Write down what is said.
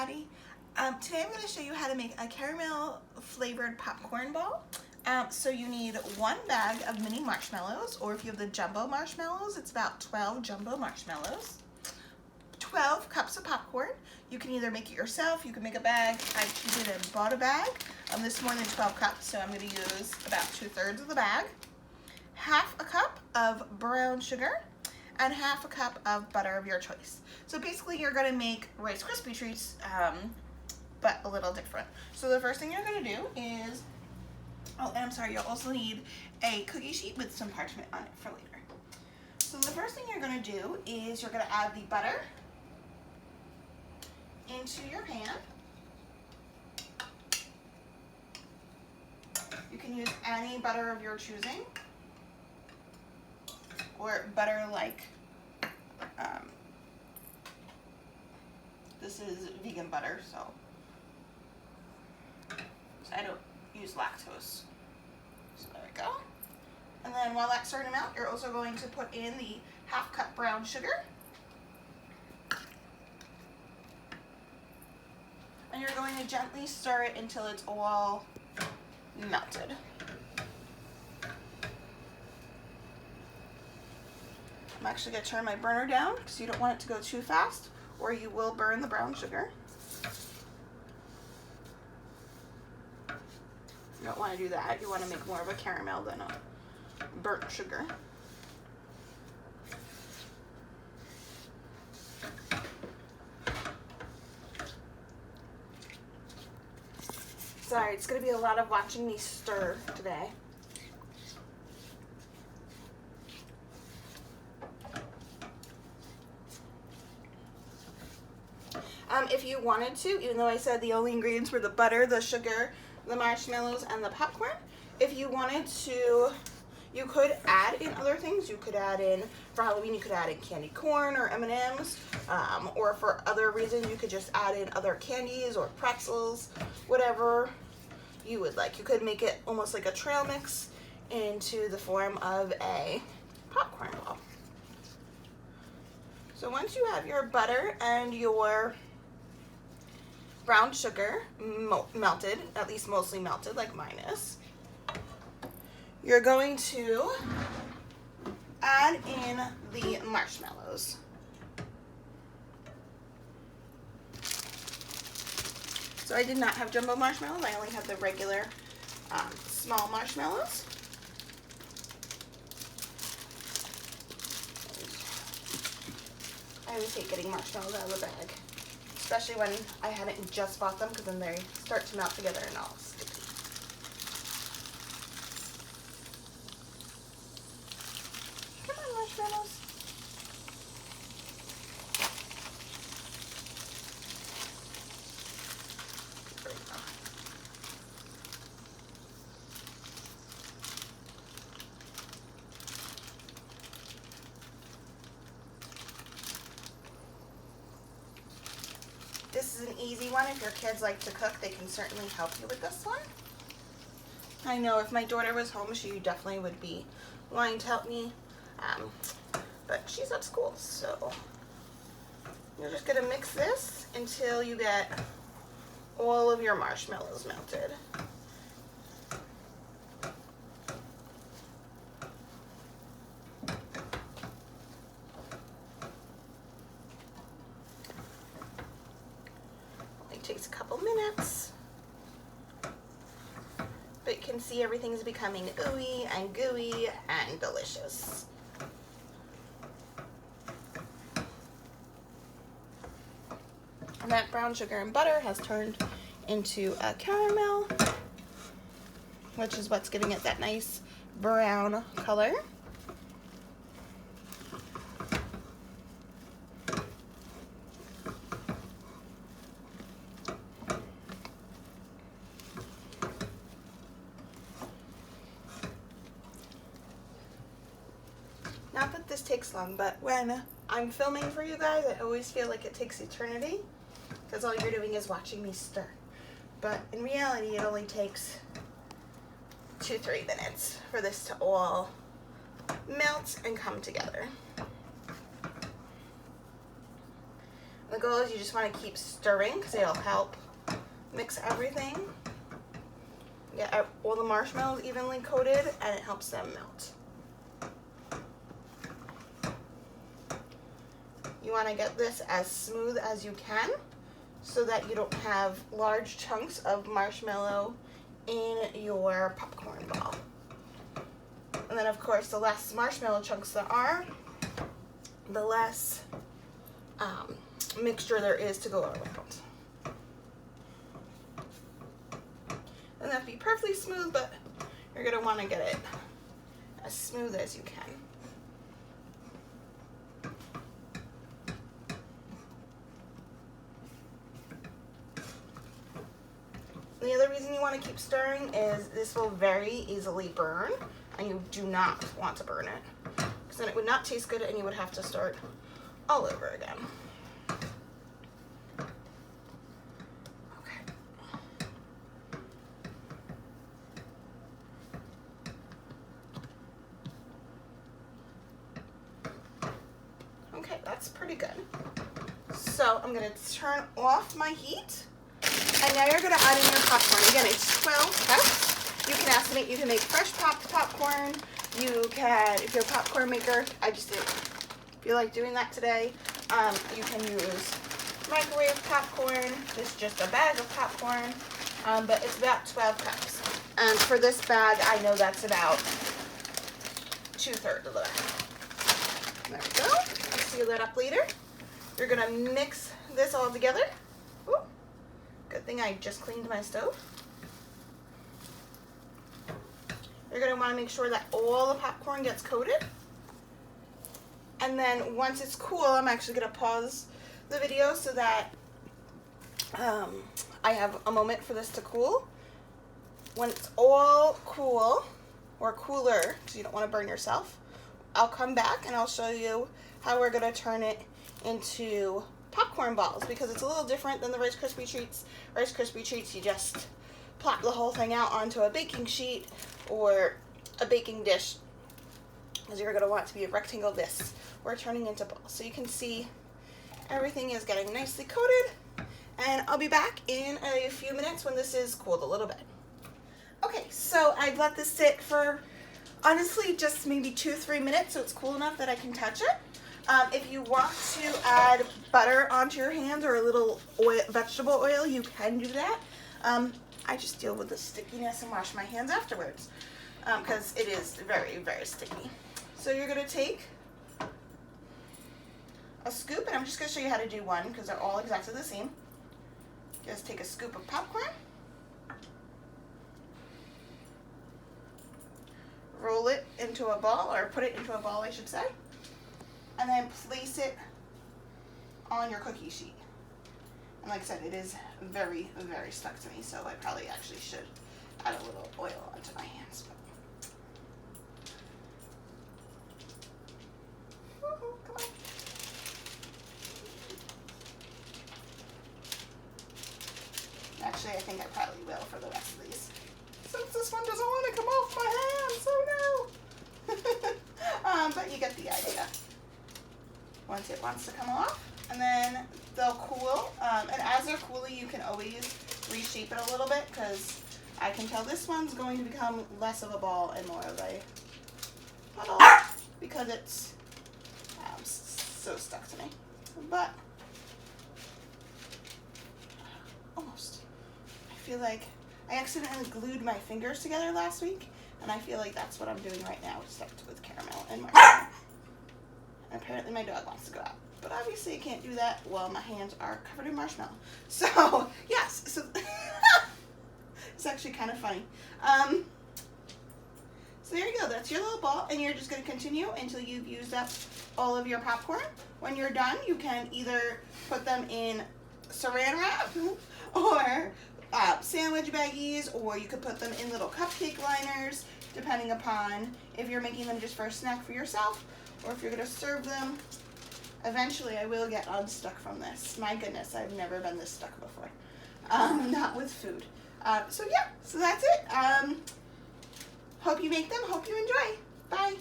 everybody. Today I'm going to show you how to make a caramel flavored popcorn ball. So you need 1 bag of mini marshmallows, or if you have the jumbo marshmallows, it's about 12 jumbo marshmallows. 12 cups of popcorn. You can either make it yourself, you can make a bag. I cheated and bought a bag. This is more than 12 cups, so I'm going to use about 2/3 of the bag. Half a cup of brown sugar, and half a cup of butter of your choice. So basically you're gonna make Rice Krispie treats, but a little different. So the first thing you're gonna do is, oh, and I'm sorry, you'll also need a cookie sheet with some parchment on it for later. So the first thing you're gonna do is you're gonna add the butter into your pan. You can use any butter of your choosing, or butter like, this is vegan butter, so I don't use lactose. So there we go. And then while that's starting to melt, you're also going to put in the 1/2 cup brown sugar. And you're going to gently stir it until it's all melted. I'm actually going to turn my burner down because you don't want it to go too fast, or you will burn the brown sugar. You don't want to do that. You want to make more of a caramel than a burnt sugar. Sorry, it's going to be a lot of watching me stir today. If you wanted to, even though I said the only ingredients were the butter, the sugar, the marshmallows, and the popcorn, if you wanted to, you could add in other things. You could add in, for Halloween, you could add in candy corn or M&Ms, or for other reasons, you could just add in other candies or pretzels, whatever you would like. You could make it almost like a trail mix into the form of a popcorn ball. So once you have your butter and your brown sugar melted, at least mostly melted like mine is, you're going to add in the marshmallows. So I did not have jumbo marshmallows, I only had the regular small marshmallows. I always hate getting marshmallows out of the bag, especially when I hadn't just bought them, because then they start to melt together and all sticky. Come on, marshmallows. There we go. This is an easy one. If your kids like to cook, they can certainly help you with this one. I know if my daughter was home, she definitely would be wanting to help me, but she's at school, so you're just gonna mix this until you get all of your marshmallows melted. Takes a couple minutes, but you can see everything's becoming ooey and gooey and delicious. And that brown sugar and butter has turned into a caramel, which is what's giving it that nice brown color. Not that this takes long, but when I'm filming for you guys, I always feel like it takes eternity, because all you're doing is watching me stir. But in reality, it only takes 2-3 minutes for this to all melt and come together. The goal is you just want to keep stirring because it'll help mix everything. Get all the marshmallows evenly coated and it helps them melt. You want to get this as smooth as you can so that you don't have large chunks of marshmallow in your popcorn ball. And then of course the less marshmallow chunks there are, the less mixture there is to go around. Doesn't have to be perfectly smooth, but you're going to want to get it as smooth as you can. The other reason you want to keep stirring is this will very easily burn, and you do not want to burn it, because then it would not taste good and you would have to start all over again. Okay. Okay, that's pretty good. So I'm going to turn off my heat. And now you're going to add in your popcorn. Again, it's 12 cups. You can estimate you can make fresh popped popcorn. You can, if you're a popcorn maker, I just didn't feel like doing that today. You can use microwave popcorn. It's just a bag of popcorn, but it's about 12 cups. And for this bag, I know that's about 2/3 of the bag. There we go. I'll seal that up later. You're going to mix this all together. Ooh. Good thing I just cleaned my stove. You're going to want to make sure that all the popcorn gets coated. And then once it's cool, I'm actually going to pause the video so that I have a moment for this to cool. When it's all cool, or cooler, because you don't want to burn yourself, I'll come back and I'll show you how we're going to turn it into popcorn balls, because it's a little different than the Rice Krispie Treats. Rice Krispie Treats, you just plop the whole thing out onto a baking sheet or a baking dish, because you're going to want it to be a rectangle. This we're turning into balls. So you can see everything is getting nicely coated, and I'll be back in a few minutes when this is cooled a little bit. Okay, so I've let this sit for honestly just maybe 2-3 minutes, so it's cool enough that I can touch it. If you want to add butter onto your hands or a little oil, vegetable oil, you can do that. I just deal with the stickiness and wash my hands afterwards, because it is very, very sticky. So you're going to take a scoop, and I'm just going to show you how to do one because they're all exactly the same. Just take a scoop of popcorn, roll it into a ball, or put it into a ball, I should say, and then place it on your cookie sheet. And like I said, it is very, very stuck to me, so I probably actually should add a little oil onto my hands. Woo-hoo, come on. Actually, I think I probably will for the rest of these, since this one doesn't want to come off my hands, so no. But you get the idea. Once it wants to come off, and then they'll cool, and as they're cooling, you can always reshape it a little bit, because I can tell this one's going to become less of a ball and more of a puddle, because it's so stuck to me. But almost. I feel like I accidentally glued my fingers together last week, and I feel like that's what I'm doing right now, stuck with caramel and marshmallow. And apparently my dog wants to go out, but obviously I can't do that while my hands are covered in marshmallow. So yes, so it's actually kind of funny. So there you go, that's your little ball, and you're just going to continue until you've used up all of your popcorn. When you're done, you can either put them in saran wrap or sandwich baggies, or you could put them in little cupcake liners, depending upon if you're making them just for a snack for yourself, or if you're going to serve them. Eventually I will get unstuck from this. My goodness, I've never been this stuck before. Not with food. So yeah, so that's it. Hope you make them. Hope you enjoy. Bye.